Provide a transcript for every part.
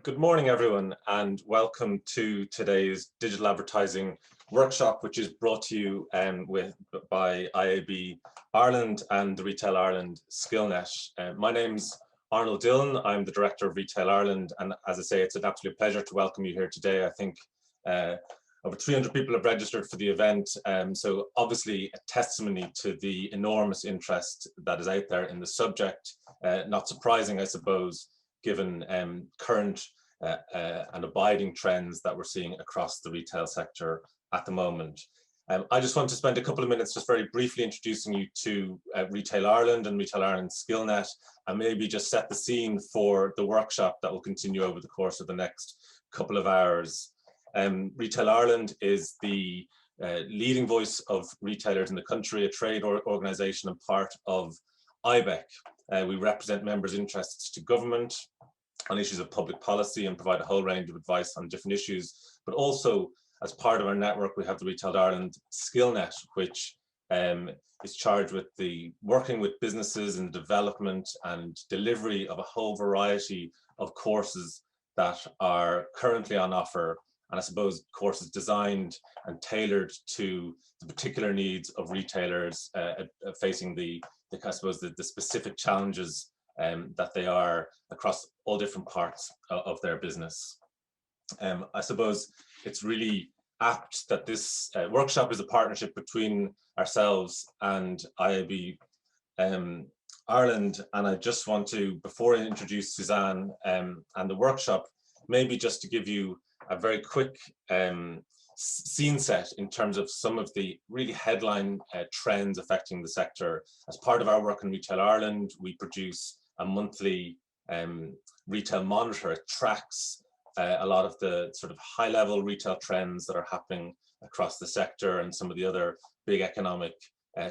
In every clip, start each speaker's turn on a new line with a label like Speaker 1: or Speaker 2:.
Speaker 1: Good morning, everyone, and welcome to today's digital advertising workshop, which is brought to you by IAB Ireland and the Retail Ireland SkillNet. My name's Arnold Dillon. I'm the Director of Retail Ireland, and as I say, it's an absolute pleasure to welcome you here today. I think over 300 people have registered for the event, so obviously a testimony to the enormous interest that is out there in the subject. Not surprising, I suppose, given current and abiding trends that we're seeing across the retail sector at the moment. I just want to spend a couple of minutes just very briefly introducing you to Retail Ireland and Retail Ireland SkillNet, and maybe just set the scene for the workshop that will continue over the course of the next couple of hours. Retail Ireland is the leading voice of retailers in the country, a trade organisation and part of IBEC. We represent members' interests to government on issues of public policy and provide a whole range of advice on different issues. But also, as part of our network, we have the Retail Ireland SkillNet, which is charged with working with businesses in development and delivery of a whole variety of courses that are currently on offer, and I suppose courses designed and tailored to the particular needs of retailers facing the specific challenges that they are across all different parts of their business. I suppose it's really apt that this workshop is a partnership between ourselves and IAB Ireland, and I just want to, before I introduce Suzanne and the workshop, maybe just to give you a very quick scene set in terms of some of the really headline trends affecting the sector. As part of our work in Retail Ireland, we produce a monthly retail monitor. It tracks a lot of the sort of high-level retail trends that are happening across the sector and some of the other big economic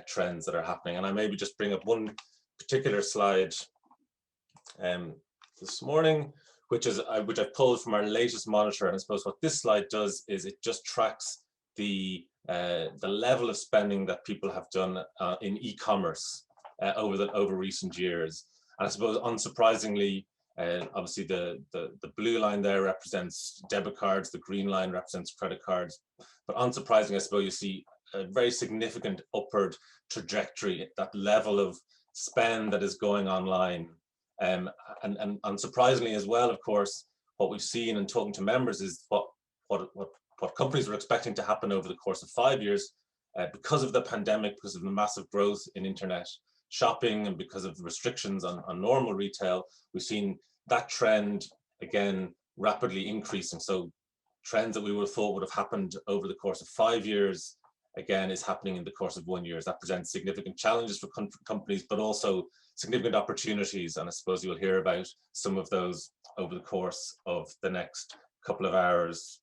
Speaker 1: trends that are happening. And I maybe just bring up one particular slide this morning, which I've pulled from our latest monitor. And I suppose what this slide does is it just tracks the level of spending that people have done in e-commerce over recent years. And I suppose, unsurprisingly, obviously the blue line there represents debit cards, the green line represents credit cards. But unsurprisingly, I suppose you see a very significant upward trajectory at that level of spend that is going online. And unsurprisingly as well, of course, what we've seen and talking to members is what companies were expecting to happen over the course of 5 years because of the pandemic, because of the massive growth in internet shopping, and because of the restrictions on normal retail. We've seen that trend again rapidly increasing. So trends that we would have thought would have happened over the course of 5 years again is happening in the course of 1 year. That presents significant challenges for companies, but also significant opportunities. And I suppose you'll hear about some of those over the course of the next couple of hours.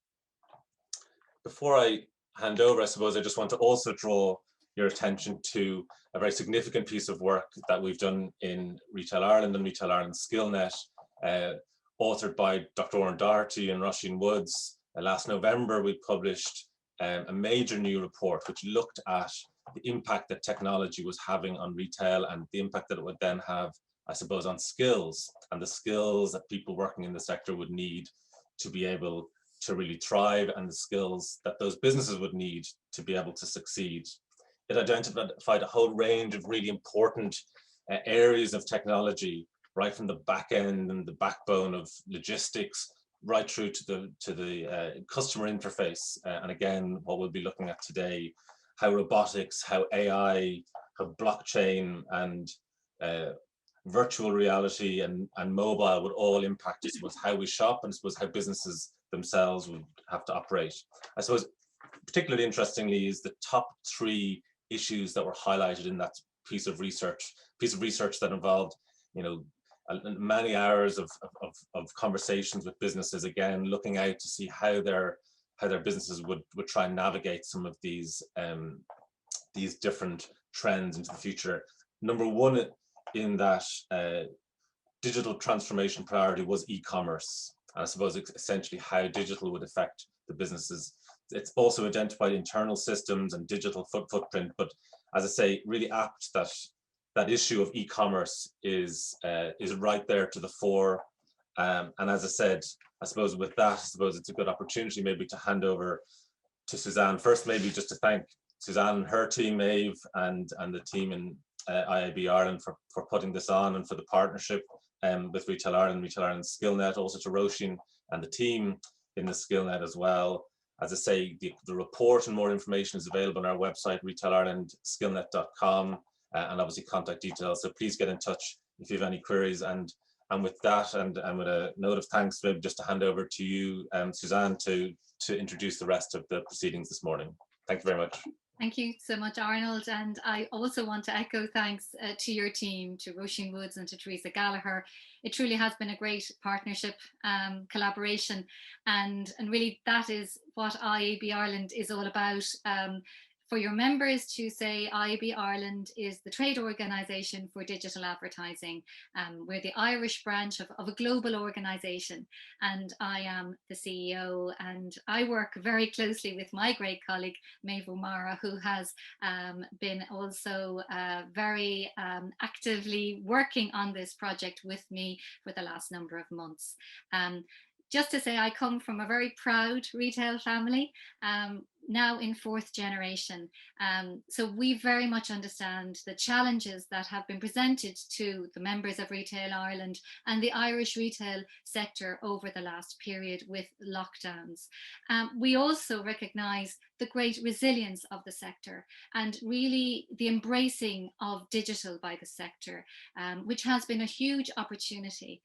Speaker 1: Before I hand over, I suppose I just want to also draw your attention to a very significant piece of work that we've done in Retail Ireland and Retail Ireland SkillNet, authored by Dr. Oran Doherty and Roisin Woods. Last November, we published a major new report which looked at the impact that technology was having on retail and the impact that it would then have, I suppose, on skills and the skills that people working in the sector would need to be able to really thrive, and the skills that those businesses would need to be able to succeed. It identified a whole range of really important areas of technology, right from the back end and the backbone of logistics, right through to the customer interface. And again, what we'll be looking at today, how robotics, how AI, how blockchain and virtual reality and mobile would all impact, I suppose, how we shop, and I suppose how businesses themselves would have to operate. I suppose particularly interestingly is the top 3 issues that were highlighted in that piece of research that involved, many hours of conversations with businesses, again looking out to see how their businesses would try and navigate some of these different trends into the future. Number 1 in that digital transformation priority was e-commerce, and I suppose essentially how digital would affect the businesses. It's also identified internal systems and digital footprint, but as I say, really apt that issue of e-commerce is right there to the fore And as I said, I suppose with that, I suppose it's a good opportunity maybe to hand over to Suzanne. First, maybe just to thank Suzanne and her team, Maeve, and the team in IAB Ireland for putting this on and for the partnership with Retail Ireland SkillNet, also to Roisin and the team in the SkillNet as well. As I say, the report and more information is available on our website, retailirelandskillnet.com, and obviously contact details. So please get in touch if you have any queries. And with that, and with a note of thanks, maybe just to hand over to you, Suzanne, to introduce the rest of the proceedings this morning. Thank you very much.
Speaker 2: Thank you so much, Arnold. And I also want to echo thanks to your team, to Roisin Woods and to Teresa Gallagher. It truly has been a great partnership, collaboration, and really that is what IAB Ireland is all about. For your members to say IAB Ireland is the trade organisation for digital advertising. We're the Irish branch of a global organisation, and I am the CEO, and I work very closely with my great colleague Maeve O'Mara, who has been also very actively working on this project with me for the last number of months. Just to say, I come from a very proud retail family, now in 4th generation. So we very much understand the challenges that have been presented to the members of Retail Ireland and the Irish retail sector over the last period with lockdowns. We also recognise the great resilience of the sector and really the embracing of digital by the sector, which has been a huge opportunity.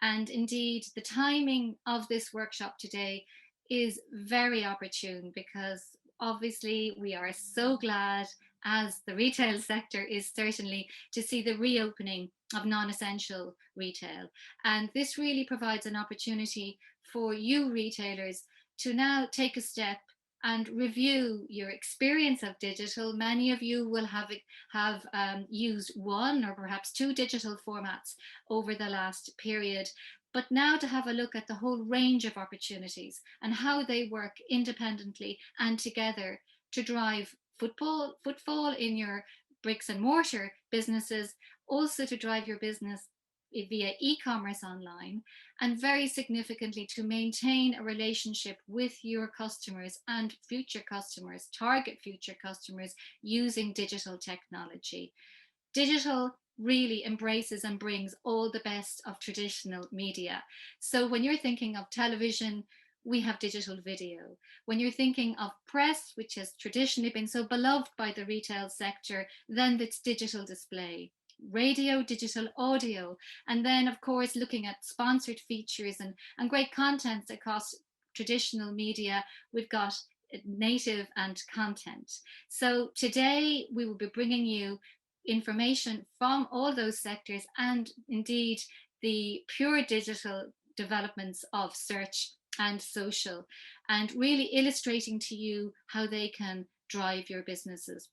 Speaker 2: And indeed, the timing of this workshop today is very opportune because obviously we are so glad, as the retail sector is certainly, to see the reopening of non-essential retail. And this really provides an opportunity for you retailers to now take a step and review your experience of digital. Many of you will have used one or perhaps 2 digital formats over the last period, but now to have a look at the whole range of opportunities and how they work independently and together to drive footfall in your bricks and mortar businesses, also to drive your business via e-commerce online, and very significantly to maintain a relationship with your customers and future customers, target future customers, using digital technology. Digital really embraces and brings all the best of traditional media. So when you're thinking of television, we have digital video. When you're thinking of press, which has traditionally been so beloved by the retail sector, then it's digital display. Radio, digital audio, and then of course looking at sponsored features and great content across traditional media, we've got native and content. So today we will be bringing you information from all those sectors and indeed the pure digital developments of search and social, and really illustrating to you how they can drive your businesses.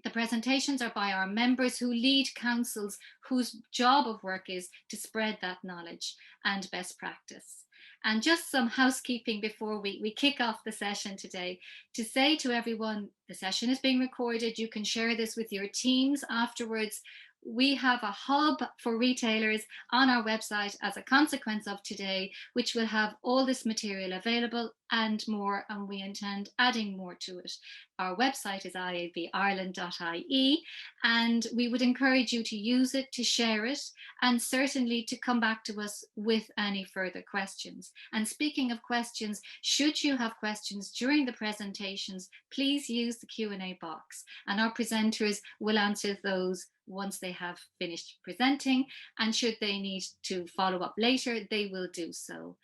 Speaker 2: The presentations are by our members who lead councils whose job of work is to spread that knowledge and best practice. And just some housekeeping before we kick off the session today, to say to everyone, the session is being recorded. You can share this with your teams afterwards. We have a hub for retailers on our website as a consequence of today, which will have all this material available and more, and we intend adding more to it. Our website is iabireland.ie, and we would encourage you to use it, to share it, and certainly to come back to us with any further questions. And speaking of questions, should you have questions during the presentations, please use the Q&A box, and our presenters will answer those once they have finished presenting, and should they need to follow up later, they will do so.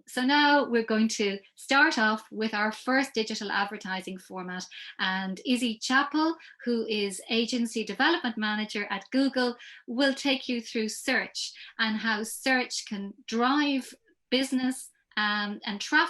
Speaker 2: So now we're going to start off with our first digital advertising format, and Izzy Chappell, who is Agency Development Manager at Google, will take you through search and how search can drive business and traffic